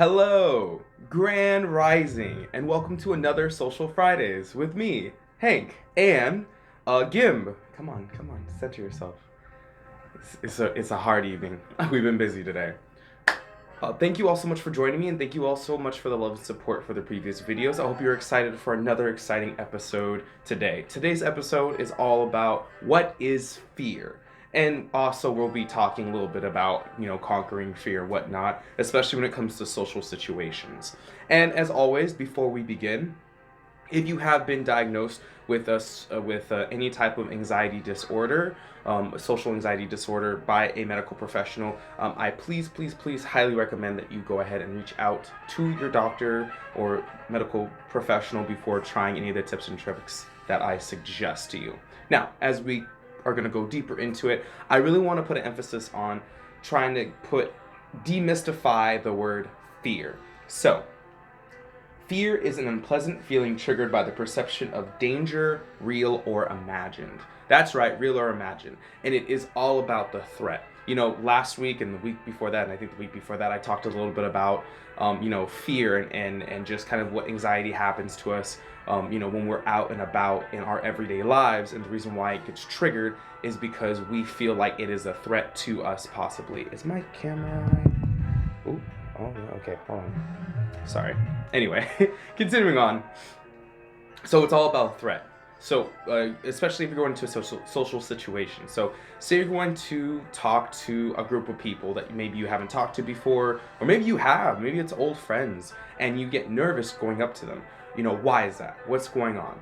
Hello, Grand Rising, and welcome to another Social Fridays with me, Hank, and Gimb. Come on, center yourself. It's a hard evening. We've been busy today. Thank you all so much for joining me, and thank you all so much for the love and support for the previous videos. I hope you're excited for another exciting episode today. Today's episode is all about what is fear. And also we'll be talking a little bit about, conquering fear and whatnot, especially when it comes to social situations. And as always, before we begin, if you have been diagnosed with any type of anxiety disorder, social anxiety disorder by a medical professional, I please highly recommend that you go ahead and reach out to your doctor or medical professional before trying any of the tips and tricks that I suggest to you. Now, as we are going to go deeper into it, I really want to put an emphasis on trying to demystify the word fear. So, fear is an unpleasant feeling triggered by the perception of danger, real or imagined. That's right, real or imagined. And it is all about the threat. Last week and the week before that, and I think the week before that, I talked a little bit about, fear and just kind of what anxiety happens to us, when we're out and about in our everyday lives. And the reason why it gets triggered is because we feel like it is a threat to us, possibly. Is my camera right? Ooh, oh, yeah, okay, hold on. Sorry. Anyway, continuing on. So it's all about threat. So especially if you're going into a social situation. So say you're going to talk to a group of people that maybe you haven't talked to before, or maybe you have, maybe it's old friends, and you get nervous going up to them. Why is that? What's going on?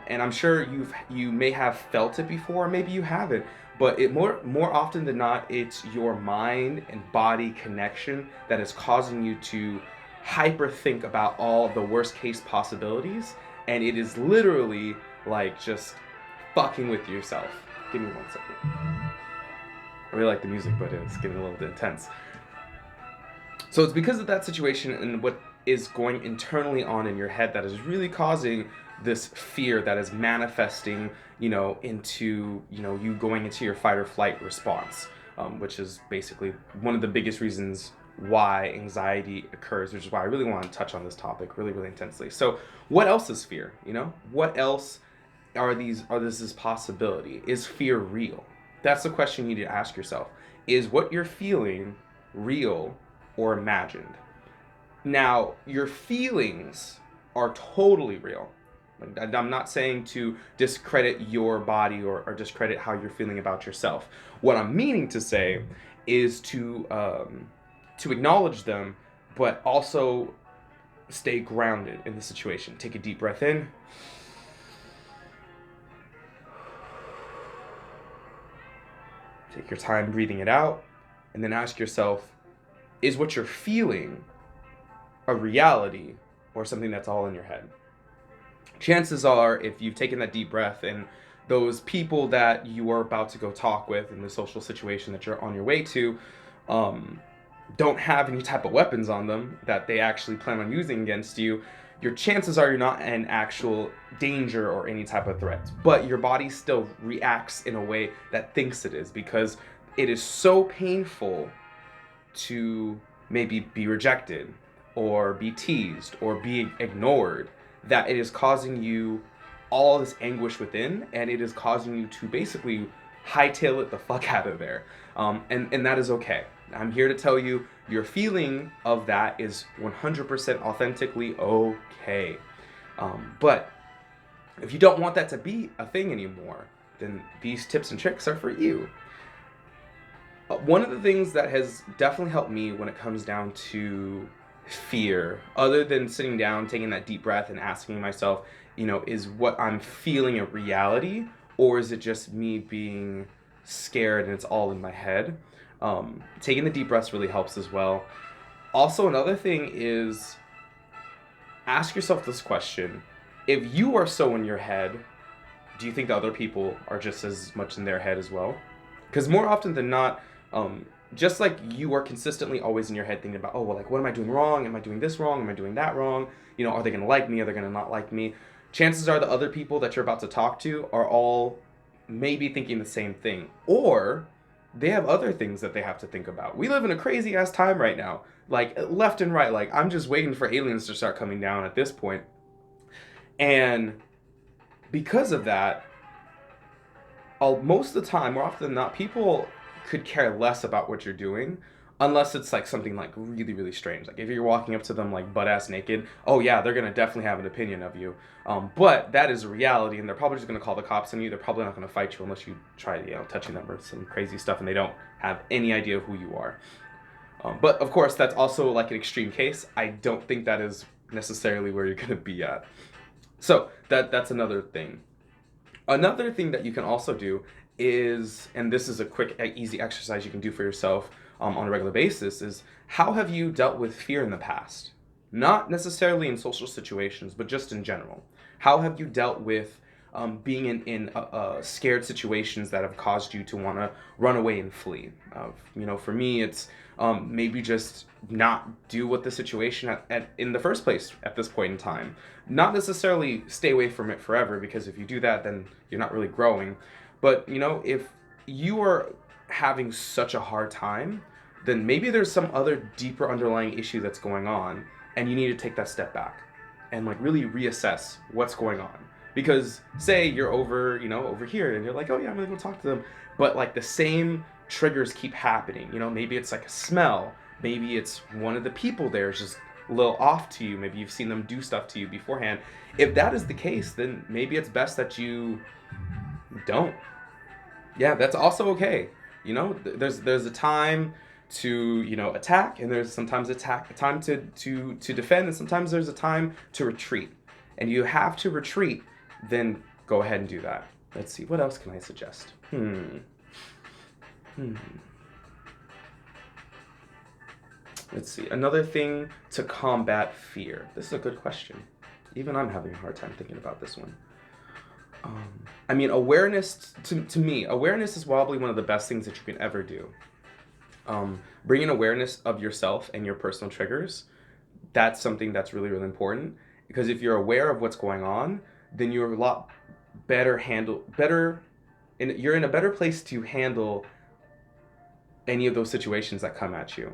And I'm sure you may have felt it before, maybe you haven't, but more often than not, it's your mind and body connection that is causing you to hyper think about all the worst case possibilities, and it is literally like just fucking with yourself. Give me 1 second. I really like the music, but it's getting a little bit intense. So it's because of that situation and what is going internally on in your head that is really causing this fear that is manifesting, into, you going into your fight or flight response, which is basically one of the biggest reasons why anxiety occurs, which is why I really want to touch on this topic really intensely. So what else is fear? What else this is possibility? Is fear real? That's the question you need to ask yourself. Is what you're feeling real or imagined? Now, your feelings are totally real. I'm not saying to discredit your body or discredit how you're feeling about yourself. What I'm meaning to say is to acknowledge them, but also stay grounded in the situation. Take a deep breath in. Take your time breathing it out, and then ask yourself, is what you're feeling a reality or something that's all in your head? Chances are, if you've taken that deep breath and those people that you are about to go talk with in the social situation that you're on your way to, don't have any type of weapons on them that they actually plan on using against you, your chances are you're not in actual danger or any type of threat. But your body still reacts in a way that thinks it is, because it is so painful to maybe be rejected or be teased or be ignored that it is causing you all this anguish within, and it is causing you to basically hightail it the fuck out of there. And that is okay. I'm here to tell you your feeling of that is 100% authentically okay. But if you don't want that to be a thing anymore, then these tips and tricks are for you. One of the things that has definitely helped me when it comes down to fear, other than sitting down, taking that deep breath and asking myself, is what I'm feeling a reality, or is it just me being scared and it's all in my head? Taking the deep breaths really helps as well. Also, another thing is, ask yourself this question. If you are so in your head, do you think the other people are just as much in their head as well? Because more often than not, just like you are consistently always in your head thinking about, what am I doing wrong? Am I doing this wrong? Am I doing that wrong? Are they going to like me? Are they going to not like me? Chances are the other people that you're about to talk to are all maybe thinking the same thing. Or they have other things that they have to think about. We live in a crazy ass time right now, like left and right. Like I'm just waiting for aliens to start coming down at this point. And because of that, most of the time, more often than not, people could care less about what you're doing unless it's like something like really, really strange. Like if you're walking up to them like butt ass naked, oh yeah, they're gonna definitely have an opinion of you. But that is a reality, and they're probably just gonna call the cops on you. They're probably not gonna fight you unless you try, touching them or some crazy stuff, and they don't have any idea of who you are. But of course, that's also like an extreme case. I don't think that is necessarily where you're gonna be at. So that's another thing. Another thing that you can also do is, and this is a quick, easy exercise you can do for yourself on a regular basis, is how have you dealt with fear in the past? Not necessarily in social situations, but just in general. How have you dealt with being in scared situations that have caused you to want to run away and flee? For me, it's maybe just not do what the situation in the first place at this point in time. Not necessarily stay away from it forever, because if you do that, then you're not really growing. But if you are having such a hard time, then maybe there's some other deeper underlying issue that's going on, and you need to take that step back and like really reassess what's going on. Because say you're over here, and you're like, oh yeah, I'm gonna go talk to them, but like the same triggers keep happening. Maybe it's like a smell, maybe it's one of the people there is just a little off to you, maybe you've seen them do stuff to you beforehand. If that is the case, then maybe it's best that you don't. Yeah, that's also okay. There's a time to attack, and there's sometimes a time to defend, and sometimes there's a time to retreat. And you have to retreat, then go ahead and do that. Let's see, what else can I suggest? Let's see, another thing to combat fear. This is a good question. Even I'm having a hard time thinking about this one. Awareness, to me, awareness is probably one of the best things that you can ever do. Bringing awareness of yourself and your personal triggers, that's something that's really, really important. Because if you're aware of what's going on, then you're a lot you're in a better place to handle any of those situations that come at you.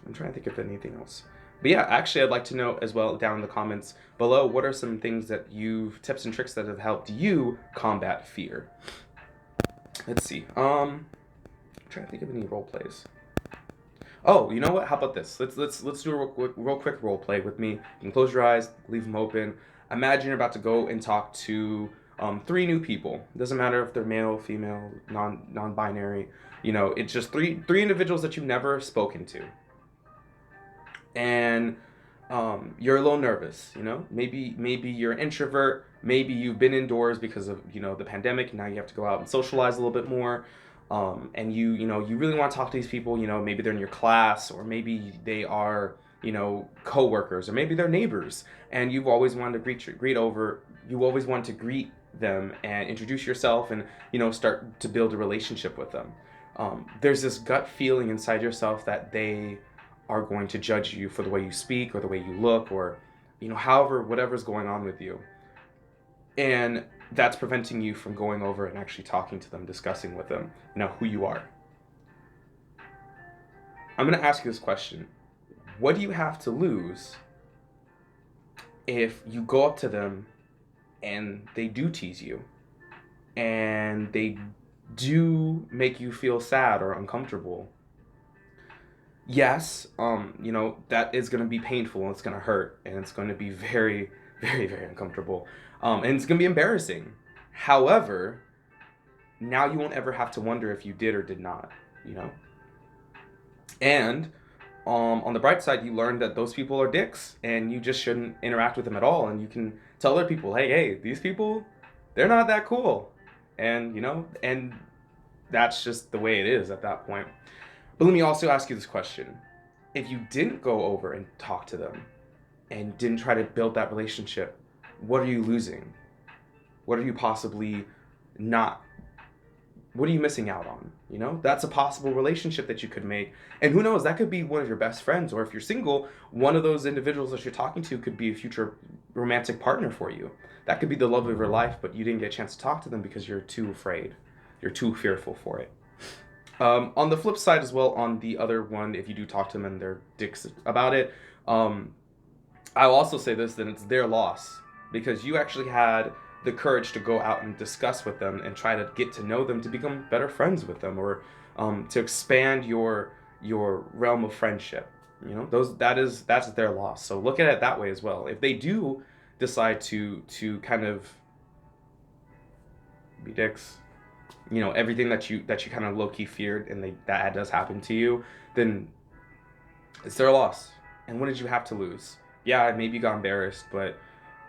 I'm trying to think of anything else. But yeah, actually, I'd like to know as well down in the comments below, what are some things tips and tricks that have helped you combat fear? Let's see. I'm trying to think of any role plays. Oh, you know what? How about this? Let's do a real quick role play with me. You can close your eyes, leave them open. Imagine you're about to go and talk to 3 new people. It doesn't matter if they're male, female, non-binary. It's just three individuals that you've never spoken to. And you're a little nervous. Maybe you're an introvert. Maybe you've been indoors because of the pandemic. Now you have to go out and socialize a little bit more. And you really want to talk to these people. Maybe they're in your class, or maybe they are co-workers, or maybe they're neighbors, and you've always wanted to greet them and introduce yourself, and start to build a relationship with them. There's this gut feeling inside yourself that they are going to judge you for the way you speak, or the way you look, or whatever's going on with you, and that's preventing you from going over and actually talking to them, discussing with them who you are. I'm going to ask you this question. What do you have to lose if you go up to them and they do tease you, and they do make you feel sad or uncomfortable? Yes, that is going to be painful, and it's going to hurt, and it's going to be very, very, very uncomfortable. And it's going to be embarrassing. However, now you won't ever have to wonder if you did or did not, And on the bright side, you learn that those people are dicks, and you just shouldn't interact with them at all. And you can tell other people, hey, these people, they're not that cool. And, and that's just the way it is at that point. But let me also ask you this question. If you didn't go over and talk to them and didn't try to build that relationship, what are you losing? What are you missing out on? That's a possible relationship that you could make. And who knows, that could be one of your best friends. Or if you're single, one of those individuals that you're talking to could be a future romantic partner for you. That could be the love of your life, but you didn't get a chance to talk to them because you're too afraid. You're too fearful for it. On the flip side as well, on the other one, if you do talk to them and they're dicks about it, um, I'll also say this, then it's their loss because you actually had the courage to go out and discuss with them and try to get to know them to become better friends with them, or to expand your realm of friendship. You know, that's their loss. So look at it that way as well. If they do decide to kind of be dicks, you know, everything that you kind of low key feared, and that does happen to you, then it's their loss. And what did you have to lose? Yeah, maybe you got embarrassed, but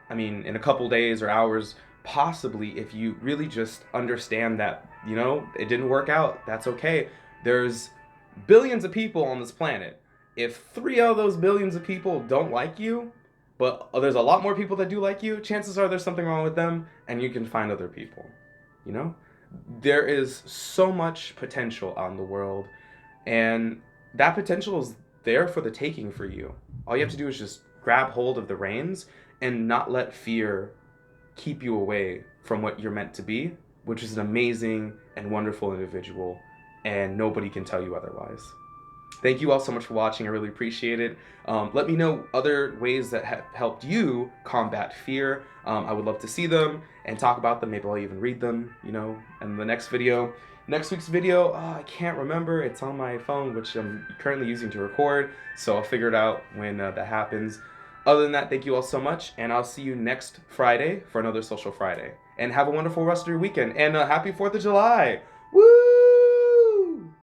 I mean, in a couple days or hours, possibly, if you really just understand that, you know, it didn't work out, that's okay. There's billions of people on this planet. If three of those billions of people don't like you, but there's a lot more people that do like you, chances are there's something wrong with them, and you can find other people. You know? There is so much potential out in the world, and that potential is there for the taking for you. All you have to do is just grab hold of the reins and not let fear keep you away from what you're meant to be, which is an amazing and wonderful individual, and nobody can tell you otherwise. Thank you all so much for watching. I really appreciate it. Let me know other ways that have helped you combat fear. I would love to see them and talk about them. Maybe I'll even read them, you know, in the next video. Next week's video, I can't remember. It's on my phone, which I'm currently using to record, so I'll figure it out when that happens. Other than that, thank you all so much, and I'll see you next Friday for another Social Friday. And have a wonderful rest of your weekend, and happy 4th of July! Woo!